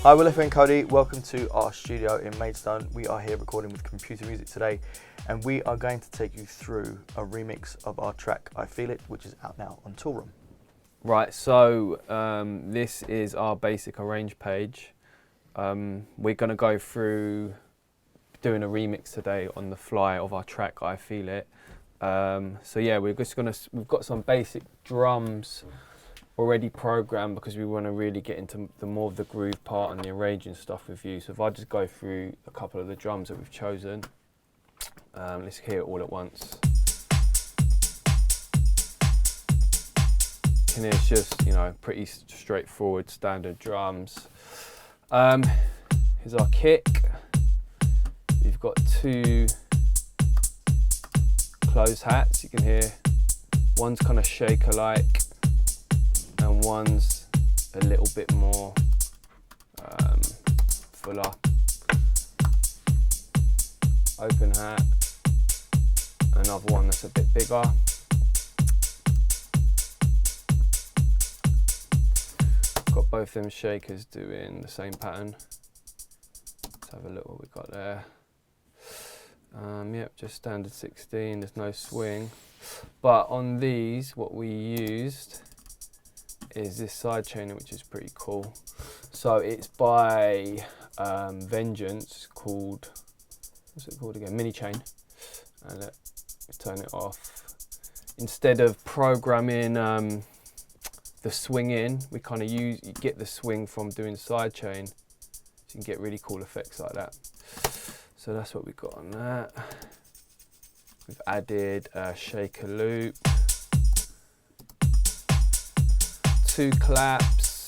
Hi, we're Leftwing and Kody. Welcome to our studio in Maidstone. We are here recording with computer music today, and we are going to take you through a remix of our track I Feel It, which is out now on Toolroom. Right, so this is our basic arrange page. We're going to go through doing a remix today on the fly of our track I Feel It. So yeah, we've got some basic drums already programmed because we want to really get into the more of the groove part and the arranging stuff with you. So if I just go through a couple of the drums that we've chosen, let's hear it all at once. And it's just, you know, pretty straightforward standard drums. Here's our kick. We've got two close hats. You can hear one's kind of shaker-like and one's a little bit more fuller. Open hat, another one that's a bit bigger. Got both them shakers doing the same pattern. Let's have a look what we got there. Yep, just standard 16, there's no swing. But on these, what we used is this sidechain, which is pretty cool. So it's by Vengeance, called, what's it called again? Mini chain. And let me turn it off. Instead of programming the swing in, we kind of you get the swing from doing sidechain. So you can get really cool effects like that. So that's what we got on that. We've added a shaker loop, two claps,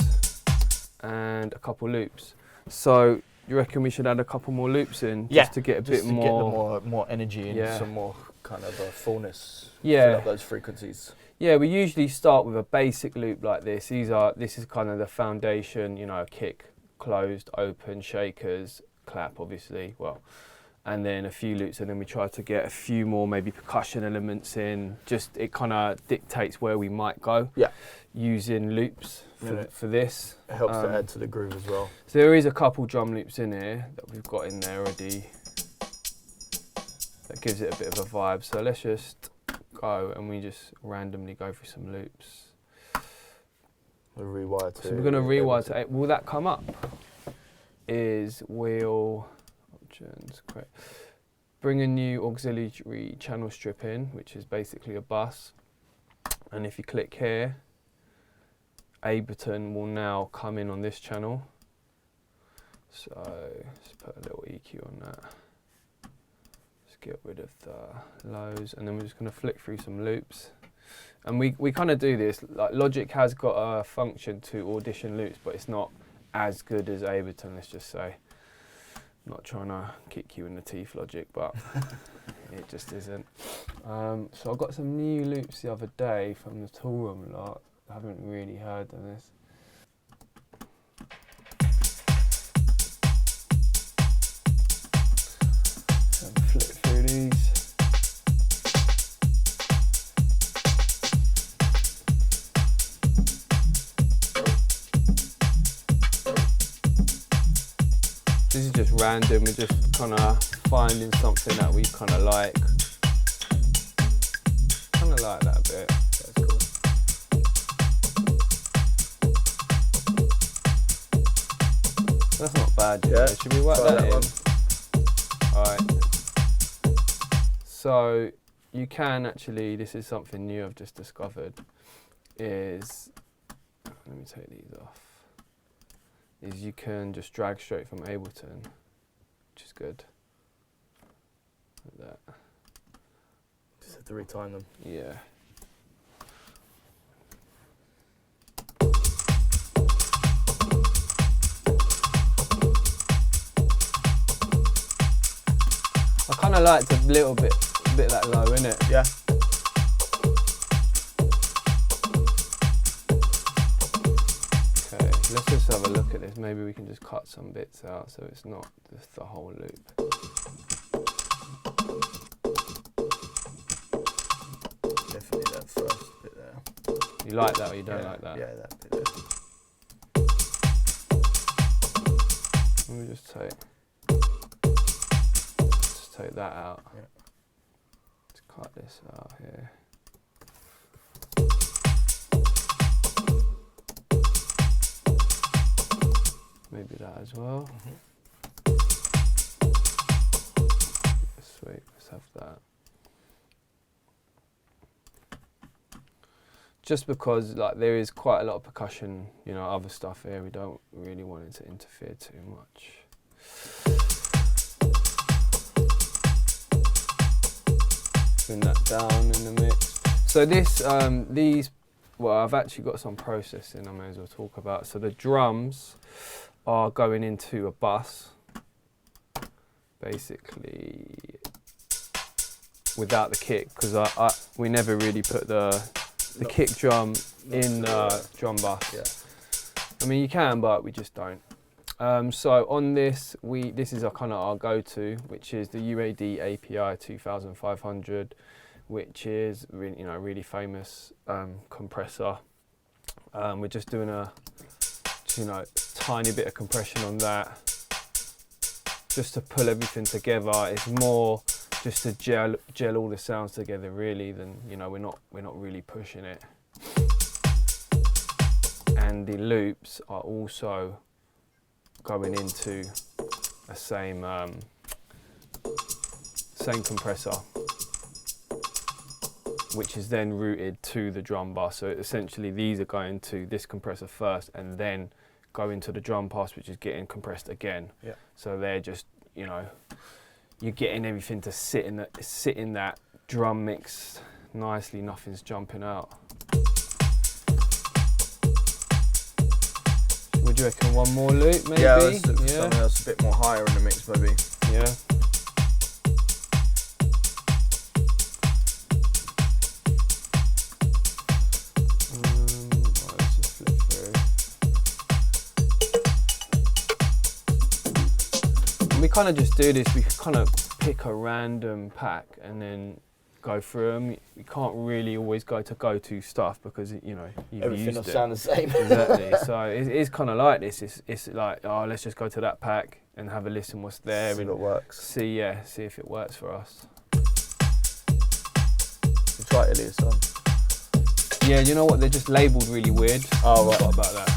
and a couple loops. So you reckon we should add a couple more loops in, just to get a bit more, get more energy and some more kind of fullness. Yeah. Fill up those frequencies. Yeah, we usually start with a basic loop like this. This is kind of the foundation, you know, kick, closed, open, shakers, clap, obviously, and then a few loops, and then we try to get a few more maybe percussion elements in. Just, it kind of dictates where we might go. Yeah. Using loops for this. It helps to add to the groove as well. So there is a couple drum loops in here that we've got in there already. That gives it a bit of a vibe. So let's just go and we just randomly go through some loops. We'll rewire to. So we're going to rewire to 8. Will that come up? Options, correct. Bring a new auxiliary channel strip in, which is basically a bus. And if you click here, Ableton will now come in on this channel. So let's put a little EQ on that. Let's get rid of the lows, and then we're just going to flick through some loops. And we kind of do this, like Logic has got a function to audition loops, but it's not as good as Ableton, let's just say. I'm not trying to kick you in the teeth, Logic, but it just isn't. So I got some new loops the other day from the Toolroom lot. I haven't really heard of this. So flip through these. This is just random, we're just kind of finding something that we kind of like. Kind of like that a bit. That's cool. That's not bad, yeah. Should we work that in? Alright. So you can actually, this is something new I've just discovered, is, let me take these off. Is you can just drag straight from Ableton, which is good. Like that. Just have to retime them. Yeah. I kind of liked a little bit that low, innit? Yeah. Let's just have a look at this. Maybe we can just cut some bits out so it's not just the whole loop. Definitely that first bit there. You like that or you don't like that? Yeah, that bit there. Let me just take that out. Yeah. Let's cut this out here. Maybe that as well. Sweet, let's have that. Just because like there is quite a lot of percussion, you know, other stuff here, we don't really want it to interfere too much. Bring that down in the mix. So this, well, I've actually got some processing I may as well talk about. So the drums are going into a bus, basically, without the kick, because we never really put the kick drum in the drum bus. Yeah. I mean, you can, but we just don't. So on this, this is our go-to, which is the UAD API 2500, which is really, really famous compressor. We're just doing a, tiny bit of compression on that, just to pull everything together. It's more just to gel all the sounds together, really, than we're not really pushing it. And the loops are also going into a same compressor, which is then routed to the drum bus. So essentially these are going to this compressor first and then go into the drum bus, which is getting compressed again. Yeah. So they're just, you're getting everything to sit in that drum mix nicely, nothing's jumping out. Would you reckon one more loop, maybe? Yeah, let's look for something else a bit more higher in the mix, maybe. Yeah. Right, let's just flip through. And we kind of just do this, we kind of pick a random pack and then go through them. You can't really always go to stuff because you've Everything used will it. sound the same. Exactly. So it is kind of like this. It's like, oh, let's just go to that pack and have a listen what's there See and what works. see if it works for us. You try Italy or something. Yeah, you know what? They're just labelled really weird. Oh, right. What about that?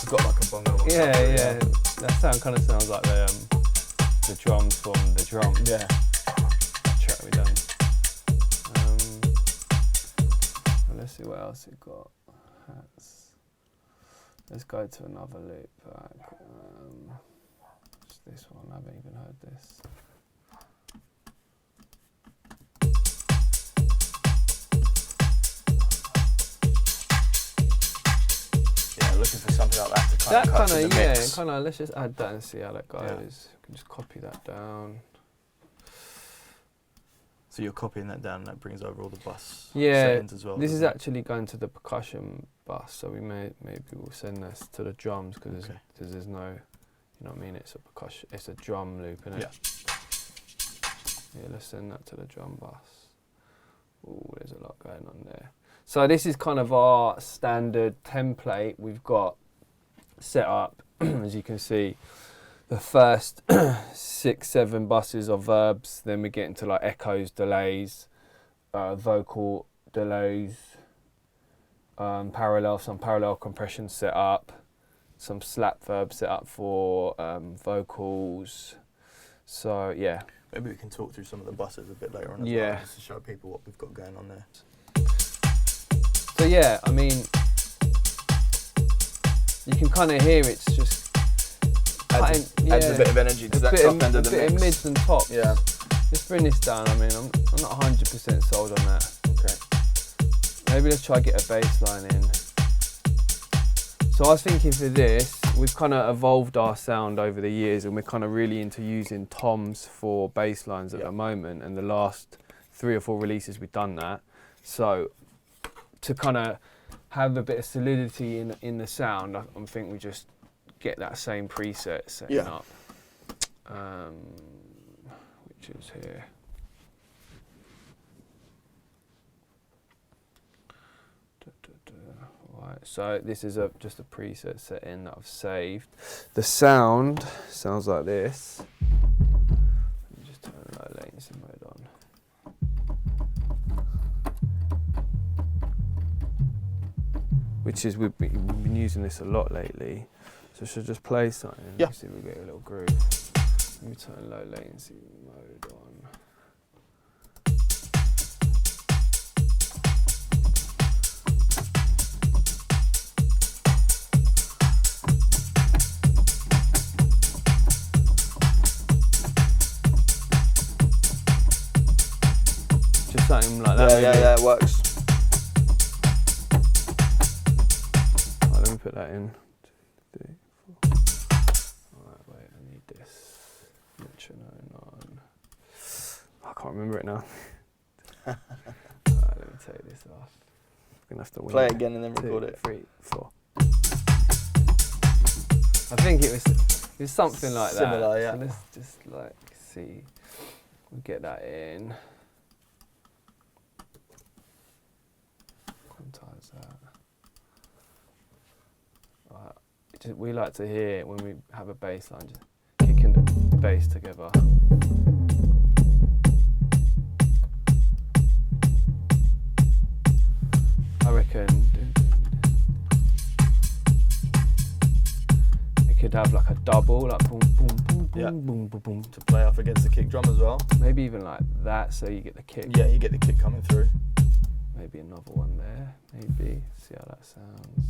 Got like a bongo. Yeah. That sound kind of sounds like the drums from the drum. Yeah. Track we done. Well, let's see what else it got. Let's go to another loop back. It's this one. I haven't even heard this. Looking for something like that to kind of cut to the mix. Let's just add that and see how that goes. Yeah. You can just copy that down. So you're copying that down and that brings over all the bus Yeah, settings as well. this is actually going to the percussion bus, so maybe we'll send this to the drums because there's no, you know what I mean? It's a percussion, it's a drum loop, isn't it? Yeah, let's send that to the drum bus. Ooh, there's a lot going on there. So this is kind of our standard template we've got set up. As you can see, the first 6-7 buses are verbs, then we get into like echoes, delays, vocal delays, some parallel compression set up, some slap verbs set up for vocals. So yeah. Maybe we can talk through some of the buses a bit later on as Yeah. well, just to show people what we've got going on there. So yeah, I mean, you can kind of hear it's just Adds a bit of energy to that top end of the mix. A bit of mids and tops. Yeah. Let's bring this down. I mean, I'm not 100% sold on that. Okay. Maybe let's try to get a bass line in. So I was thinking for this, we've kind of evolved our sound over the years and we're kind of really into using toms for bass lines at the moment, and the last 3 or 4 releases we've done that. So to kind of have a bit of solidity in the sound, I think we just get that same preset setting up, which is here. Right, so this is just a preset setting that I've saved. The sound sounds like this. Let me just turn low latency mode on. Which is, we've been using this a lot lately. So I should just play something. Yeah. See if we get a little groove. Let me turn low latency mode on. Just something like that. Yeah, it works. Right, let me put that in. 2, 3, 4. Alright, wait, I need this. Metronome on. I can't remember it now. Alright, let me take this off. I'm gonna have to Play it again and then record 2, it. 3, 4. I think it was something like Similar, that. yeah. So let's just like see. We'll get that in. Quantize that. Right. We like to hear it when we have a bass line, just kicking the bass together. I reckon it could have like a double, like boom, boom, boom, Yeah. boom, boom, boom, boom. To play off against the kick drum as well. Maybe even like that, so you get the kick. Yeah, you get the kick coming through. Maybe another one there. Maybe. See how that sounds.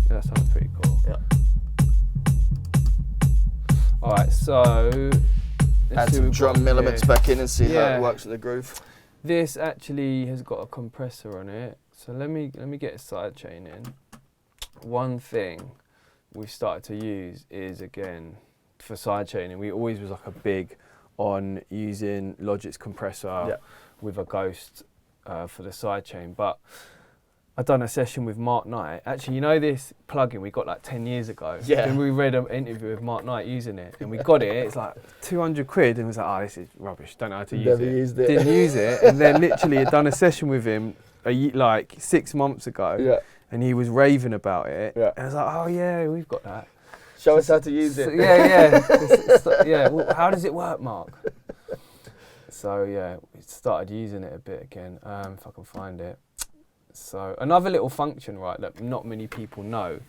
Yeah, that sounds pretty cool. Yeah. All right, so Add some drum elements back in and see how it works with the groove. This actually has got a compressor on it, so let me get a sidechain in. One thing we've started to use is, again, for sidechaining, we always was like a big on using Logic's compressor with a Ghost for the sidechain, but I've done a session with Mark Knight. Actually, you know this plugin we got like 10 years ago? Yeah. And we read an interview with Mark Knight using it, and we got it, it's like 200 quid, and we was like, oh, this is rubbish, don't know how to use Never it. used it. Didn't use it, and then literally had done a session with him like 6 months ago, and he was raving about it, and I was like, oh yeah, we've got that. Show us how to use it. Yeah, well, how does it work, Mark? So yeah, we started using it a bit again, if I can find it. So another little function, right, that not many people know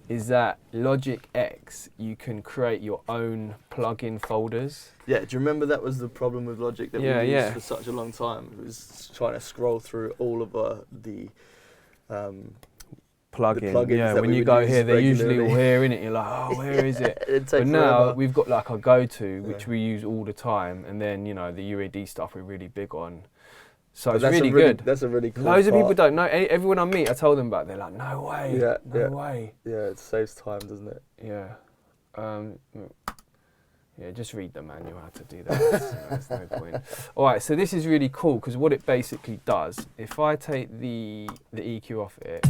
is that Logic X, you can create your own plugin folders. Yeah, do you remember that was the problem with Logic that we used for such a long time? It was trying to scroll through all of the plugins. Yeah, when you go here, they're usually all here, innit? You're like, oh, where is it? But now we've got like our go-to, which we use all the time, and then, you know, the UAD stuff we're really big on. So it's really good. That's a really cool Loads of people don't know. Everyone I meet, I tell them about it, they're like, no way, no way. Yeah, it saves time, doesn't it? Yeah. Yeah, just read the manual how to do that. There's no point. All right, so this is really cool because what it basically does, if I take the EQ off it,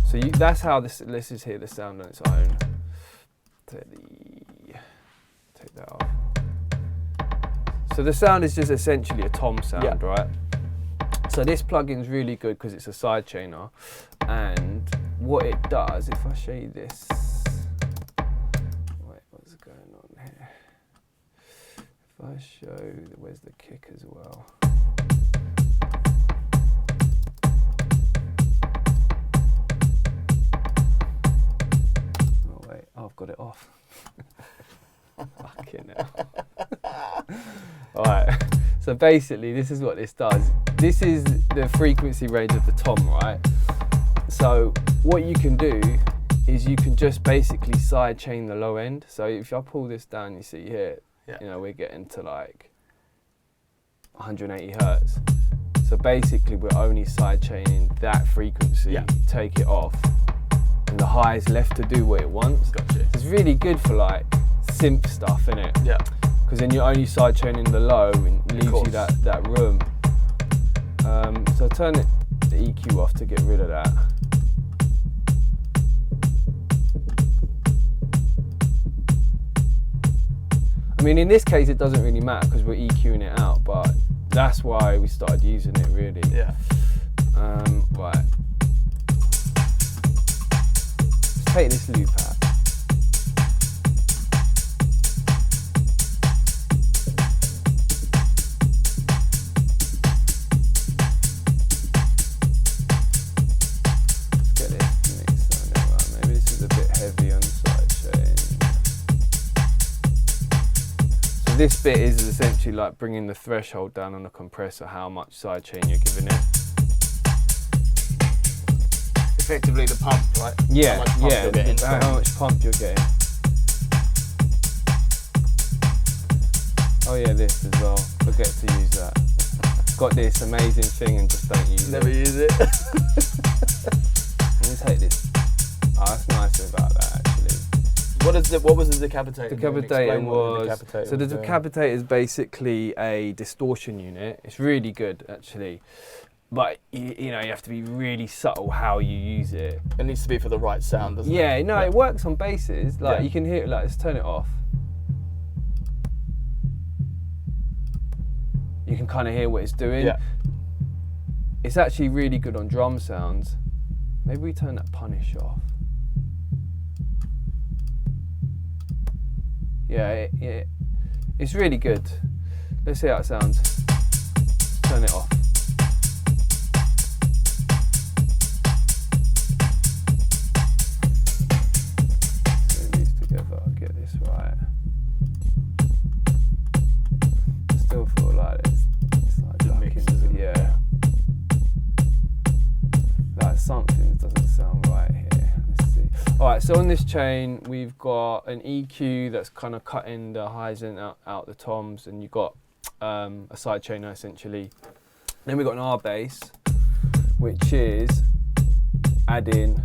so that's how this. Let's just hear the sound on its own. Take that off. So the sound is just essentially a tom sound, right? So this plugin's really good because it's a sidechainer, and what it does, if I show you this. If I show, where's the kick as well? Oh wait, I've got it off. Fucking hell. Alright, so basically this is what this does. This is the frequency range of the tom, right? So what you can do is you can just basically sidechain the low end. So if I pull this down, you see here, you know, we're getting to like 180 hertz. So basically we're only sidechaining that frequency, take it off, and the high is left to do what it wants. Gotcha. It's really good for like synth stuff, innit? Yeah. Because then you're only sidechaining the low and leaves you that room. So I turn the EQ off to get rid of that. I mean, in this case, it doesn't really matter because we're EQing it out, but that's why we started using it, really. Yeah. Right. Let's take this loop out. This bit is essentially like bringing the threshold down on the compressor, how much sidechain you're giving it. Effectively the pump, right? Yeah, how much pump you're getting. How much pump you're getting. Oh yeah, this as well. Forget to use that. Got this amazing thing and just don't use Never it. use it. Let me take this. Oh, that's nice about that actually. What was the decapitator? Decapitator was, decapitator so the decapitator is basically a distortion unit. It's really good actually, but you know, you have to be really subtle how you use it. It needs to be for the right sound, doesn't it? Yeah, no, it works on basses. Like you can hear it. Like, let's turn it off. You can kind of hear what it's doing. Yeah. It's actually really good on drum sounds. Maybe we turn that punish off. Yeah, it's really good. Let's see how it sounds. Turn it off. Put these together, get this right. Still feel like it's like ducking, yeah. Like something doesn't sound right here. Let's see. Alright, so on this chain we've got an EQ that's kind of cutting the highs and out the toms, and you've got a sidechainer essentially. Then we've got an R bass, which is adding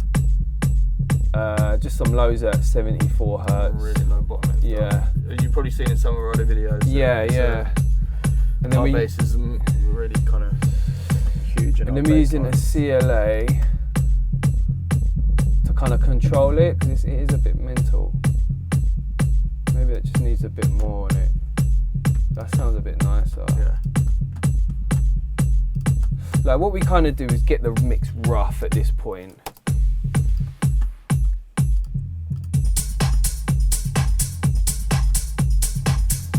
just some lows at 74 hertz. Really low bottom end. Yeah. You've probably seen in some of our other videos. Yeah, yeah. And then our bass is really kind of huge. And then we're using a CLA to kind of control it, because it is a bit mental. Maybe it just needs a bit more on it. That sounds a bit nicer. Yeah. Like what we kind of do is get the mix rough at this point.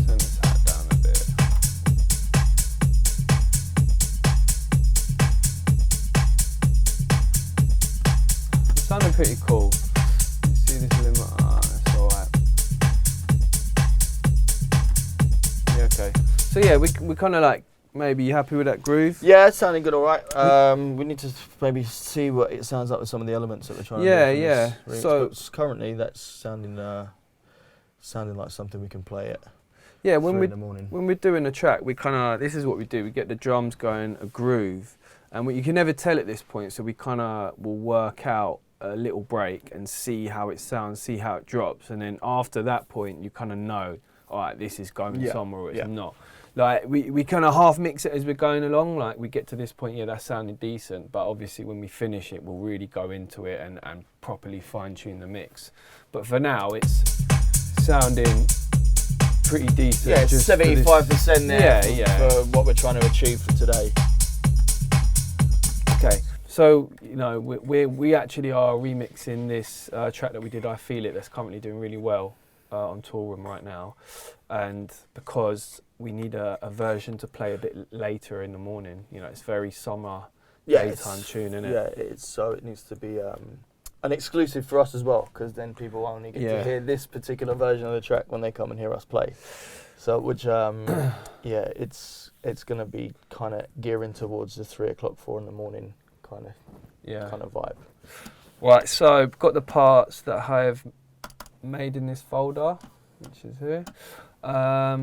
Turn this hat down a bit. It's sounding pretty cool. You see this limit? Ah, that's alright. Yeah, okay. So yeah, we kind of like, maybe you happy with that groove? Yeah, it's sounding good, all right. We need to maybe see what it sounds like with some of the elements that we're trying to do. Yeah. So currently that's sounding like something we can play at. Yeah, in the morning. when we're doing a track, we kind of, this is what we do. We get the drums going, a groove, and you can never tell at this point. So we kind of will work out a little break and see how it sounds, see how it drops, and then after that point, you kind of know, all right, this is going somewhere or it's not. Like we kind of half mix it as we're going along. Like we get to this point, yeah, that's sounding decent, but obviously when we finish it, we'll really go into it and properly fine tune the mix. But for now, it's sounding pretty decent. Yeah, it's 75% there for what we're trying to achieve for today. Okay, so you know we actually are remixing this track that we did, I Feel It, that's currently doing really well on Toolroom right now, and because we need a version to play a bit later in the morning. You know, it's very summer daytime tune, isn't it? Yeah, so it needs to be an exclusive for us as well, because then people only get to hear this particular version of the track when they come and hear us play. So, which it's going to be kind of gearing towards the 3 o'clock, 4 in the morning kind of vibe. Right, so I've got the parts that I have made in this folder, which is here.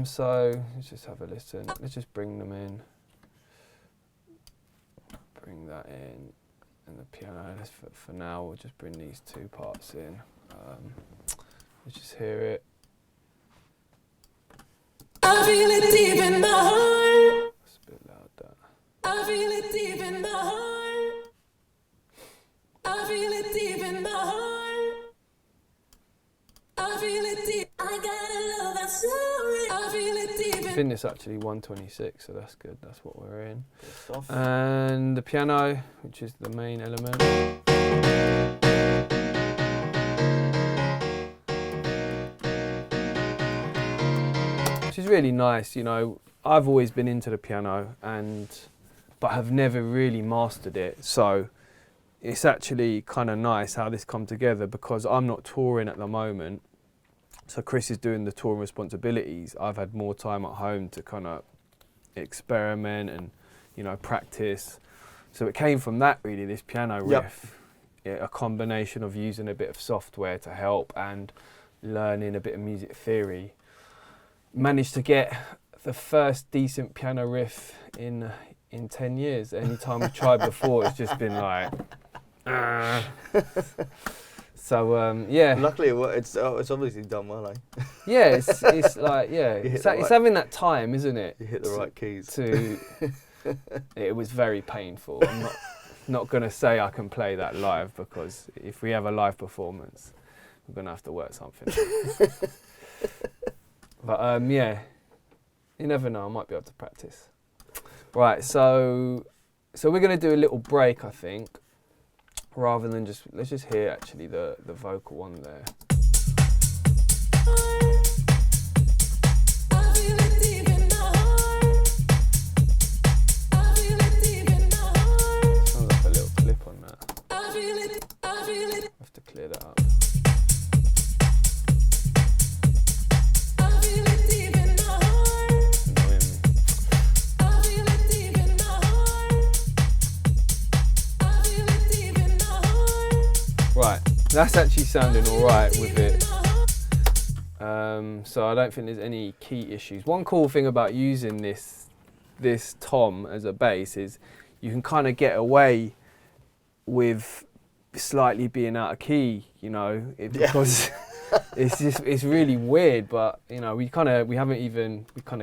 So let's just have a listen. Let's just bring them in. Bring that in, and the piano. For now, we'll just bring these 2 parts in. Let's just hear it. I feel it deep in my heart. It's a bit loud, that. I feel it deep in my heart. I feel it deep in my heart. I feel it deep. I gotta love that story. I feel it deep think it's actually 126, so that's good. That's what we're in. Good stuff. And the piano, which is the main element. Which is really nice, you know. I've always been into the piano, but have never really mastered it. So it's actually kind of nice how this come together, because I'm not touring at the moment. So Chris is doing the touring responsibilities. I've had more time at home to kind of experiment and, you know, practice. So it came from that, really, this piano riff. Yeah, a combination of using a bit of software to help and learning a bit of music theory. Managed to get the first decent piano riff in 10 years. Any time we tried before, it's just been like... So yeah. Luckily, it's obviously done well, eh? Yeah, it's like, yeah, it's having that time, isn't it? You hit the right keys. It was very painful. I'm not gonna say I can play that live, because if we have a live performance, we're gonna have to work something out. But yeah, you never know. I might be able to practice. Right, so we're gonna do a little break, I think. Rather than let's just hear actually the vocal on there. Sounds like a little clip on that. I have to clear that up. Right, that's actually sounding all right with it. So I don't think there's any key issues. One cool thing about using this tom as a bass is you can kind of get away with slightly being out of key, you know, because it's really weird. But you know, we kind of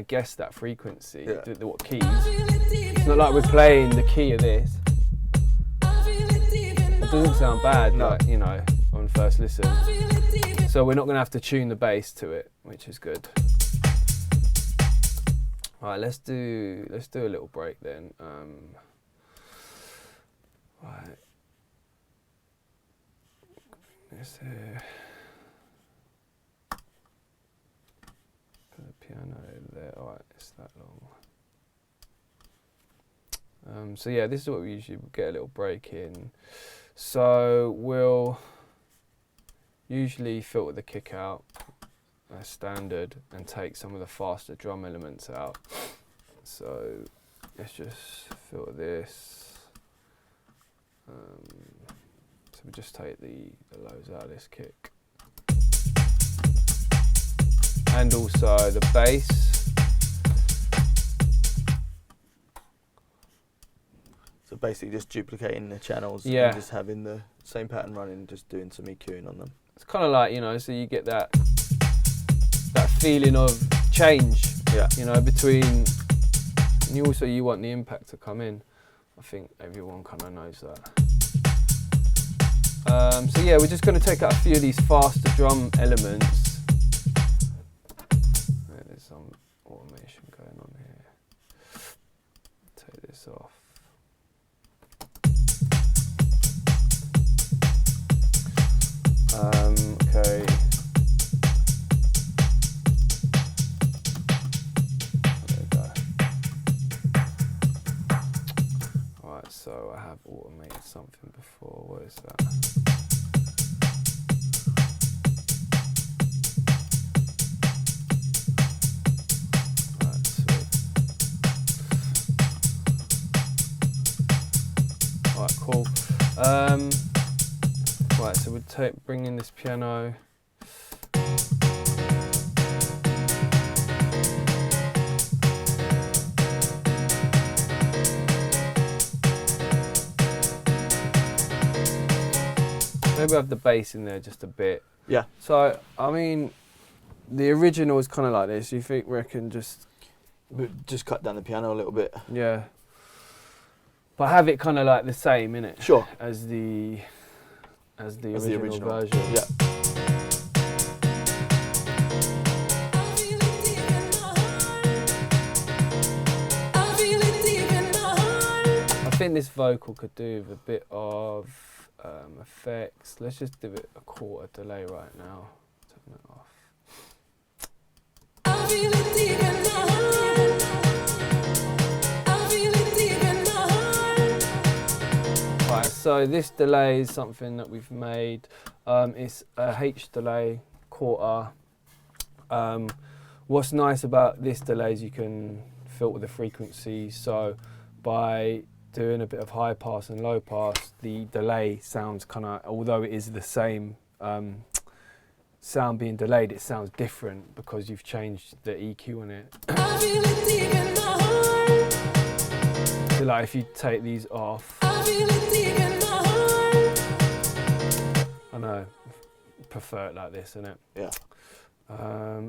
guessed that frequency, what keys. It's not like we're playing the key of this. It doesn't sound bad, like, you know, on first listen. So we're not going to have to tune the bass to it, which is good. All right, let's do a little break then. Right. Let's put the piano there. All right, it's that long. So yeah, this is what we usually get a little break in. So we'll usually filter the kick out as standard and take some of the faster drum elements out. So let's just filter this. So we just take the lows out of this kick. And also the bass. So basically just duplicating the channels and just having the same pattern running, just doing some EQing on them. It's kind of like, you know, so you get that feeling of change, you know, between, and you want the impact to come in. I think everyone kind of knows that. So yeah, we're just going to take out a few of these faster drum elements. There's some automation going on here. Take this off. Okay. There we go. Alright, so I have automated something before. What is that? Alright, sweet. Alright, cool. Right, so we'll bring in this piano. Maybe have the bass in there just a bit. Yeah. So, I mean, the original is kind of like this. You reckon just cut down the piano a little bit. Yeah. But have it kind of like the same, innit? Sure. As the original version. Yeah. think this vocal could do with a bit of effects. Let's just do it a quarter delay right now. Turn it off. I feel it deep in my heart. I feel it deep in my heart. Right, so this delay is something that we've made. It's a H delay, quarter. What's nice about this delay is you can filter the frequency. So by doing a bit of high pass and low pass, the delay sounds kind of, although it is the same sound being delayed, it sounds different because you've changed the EQ on it. I feel it deep in my heart. So like if you take these off, I feel it deep in my heart. I know, prefer it like this, innit? Yeah.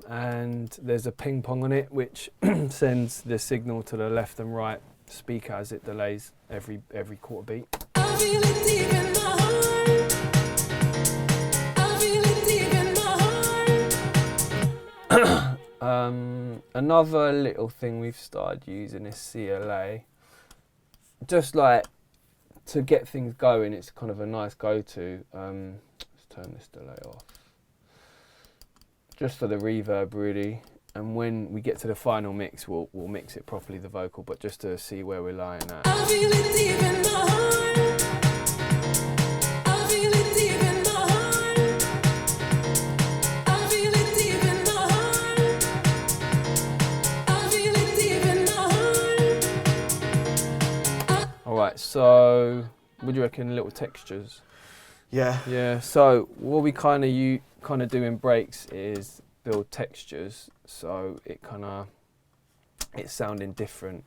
And there's a ping pong on it which sends the signal to the left and right speaker as it delays every quarter beat. I feel it deep in my heart. I feel it deep in my heart. Another little thing we've started using is CLA. Just like to get things going, it's kind of a nice go-to. Let's turn this delay off. Just for the reverb really. And when we get to the final mix, we'll mix it properly, the vocal, but just to see where we're lying at. I feel it deep in my heart. I feel it deep in my heart. I feel it deep in my heart. I feel it deep in my heart. Alright, so what do you reckon, little textures? Yeah. Yeah, so what we kind of do in breaks is build textures, so it's sounding different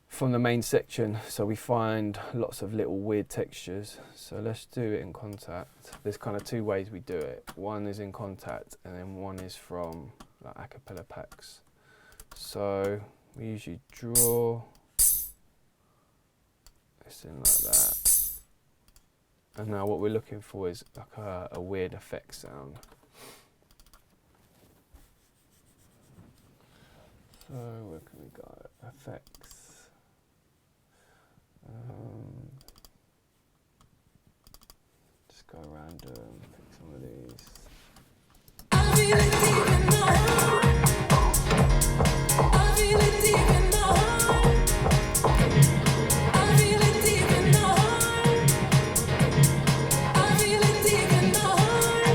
from the main section. So we find lots of little weird textures. So let's do it in Contact. There's kind of two ways we do it. One is in Contact, and then one is from like acapella packs. So we usually draw this in like that. And now what we're looking for is like a weird effect sound. So where can we go? Effects. Just go random, pick some of these. I feel it deep in my heart. I feel it deep in my heart. I feel it deep in my heart. I feel it deep in my heart.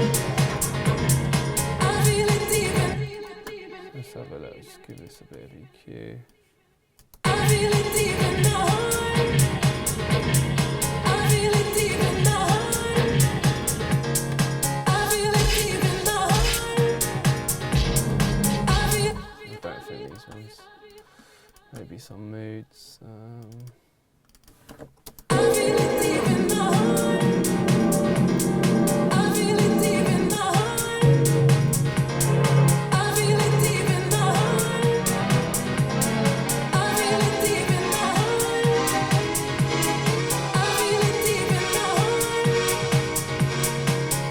I feel it deep in. Let's have a look, just give this a bit of EQ. I feel it deep in my heart. I feel it deep in my heart. I feel it deep in my heart. I feel. I don't think these ones. Maybe some moods. I feel it deep in my heart. I feel it deep in my heart. I feel it deep in my heart. I feel it deep in my heart. I feel it deep in my heart.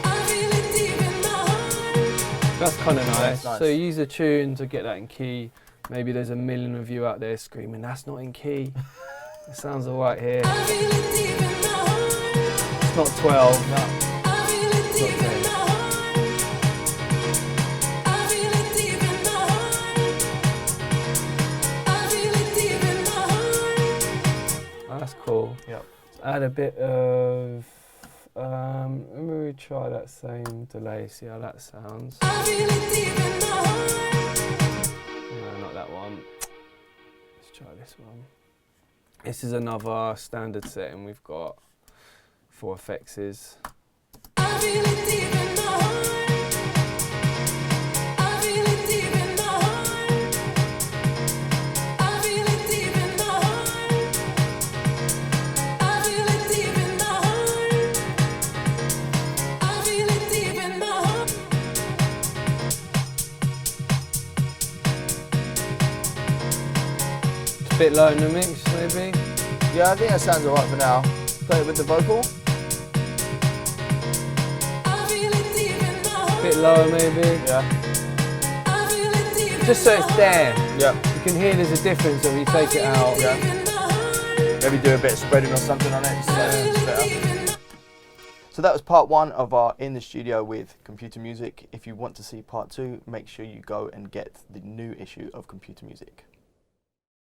I feel it deep in my heart. That's kind of nice. Nice. So you use a tune to get that in key. Maybe there's a million of you out there screaming, that's not in key. It sounds alright here. I feel it deep in my heart. It's not 12, no. I feel it deep in my heart. I feel it deep in my heart. I feel it deep in my heart. Oh, that's cool. Yep. Let's add a bit of, maybe we try that same delay, see how that sounds. I feel it deep in my heart. No, not that one. Let's try this one. This is another standard setting we've got for effects. I feel it deep in my heart. I feel it deep in my heart. I feel it deep in my heart. I feel it deep in my heart. I feel it deep in my heart. It's a bit low in the mix, maybe. Yeah, I think that sounds alright for now. Play it with the vocal. I feel it deep in my heart. Bit lower, maybe. Yeah. I feel it deep in Just so it's my there. Yeah. You can hear there's a difference when you take it out. Yeah. heart. Maybe do a bit of spreading or something on it. So it's better. So that was part 1 of our In the Studio with Computer Music. If you want to see part 2, make sure you go and get the new issue of Computer Music.